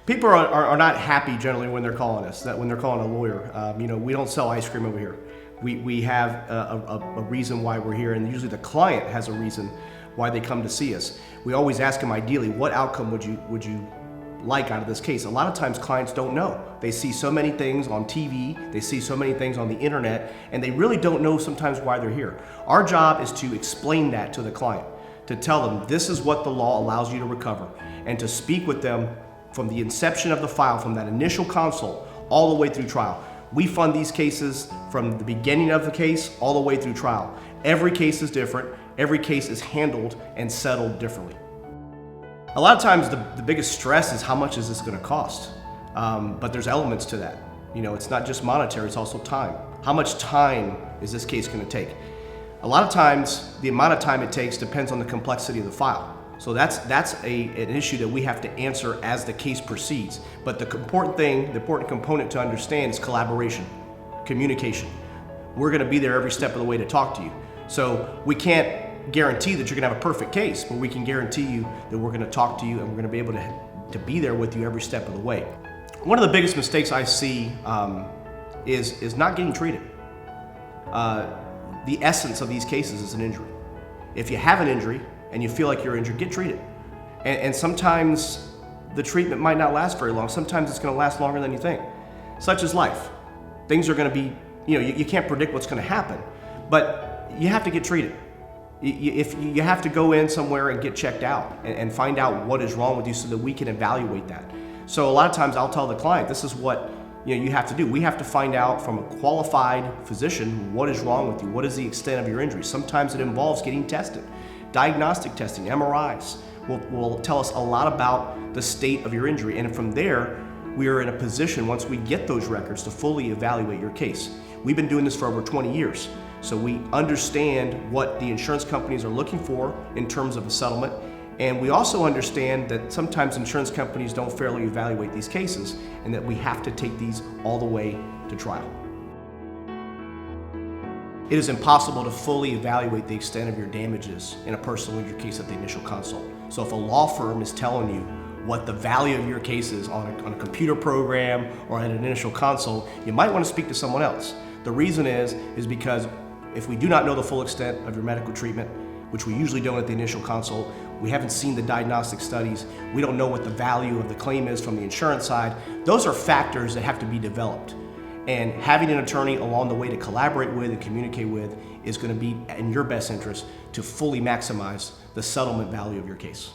People are not happy generally when they're calling us, when they're calling a lawyer. We don't sell ice cream over here. We have a reason why we're here, and usually the client has a reason why they come to see us. We always ask them ideally, what outcome would you like out of this case? A lot of times clients don't know. They see so many things on TV, they see so many things on the internet, and they really don't know sometimes why they're here. Our job is to explain that to the client, to tell them this is what the law allows you to recover, and to speak with them from the inception of the file, from that initial consult, all the way through trial. We fund these cases from the beginning of the case all the way through trial. Every case is different. Every case is handled and settled differently. A lot of times the biggest stress is how much is this going to cost? But there's elements to that. It's not just monetary, it's also time. How much time is this case going to take? A lot of times the amount of time it takes depends on the complexity of the file. So that's an issue that we have to answer as the case proceeds. But the important component to understand is collaboration, communication. We're going to be there every step of the way to talk to you. So we can't guarantee that you're going to have a perfect case, but we can guarantee you that we're going to talk to you and we're going to be able to be there with you every step of the way. One of the biggest mistakes I see is not getting treated. The essence of these cases is an injury. If you have an injury, and you feel like you're injured, get treated. And sometimes the treatment might not last very long. Sometimes it's going to last longer than you think. Such is life. Things are going to be, you can't predict what's going to happen, but you have to get treated. If you have to go in somewhere and get checked out and find out what is wrong with you so that we can evaluate that. So a lot of times I'll tell the client, this is what you have to do. We have to find out from a qualified physician what is wrong with you, what is the extent of your injury. Sometimes it involves getting tested. Diagnostic testing, MRIs, will tell us a lot about the state of your injury. And from there, we are in a position, once we get those records, to fully evaluate your case. We've been doing this for over 20 years. So we understand what the insurance companies are looking for in terms of a settlement. And we also understand that sometimes insurance companies don't fairly evaluate these cases and that we have to take these all the way to trial. It is impossible to fully evaluate the extent of your damages in a personal injury case at the initial consult. So if a law firm is telling you what the value of your case is on a computer program or at an initial consult, you might want to speak to someone else. The reason is because if we do not know the full extent of your medical treatment, which we usually don't at the initial consult, we haven't seen the diagnostic studies, we don't know what the value of the claim is from the insurance side, those are factors that have to be developed. And having an attorney along the way to collaborate with and communicate with is going to be in your best interest to fully maximize the settlement value of your case.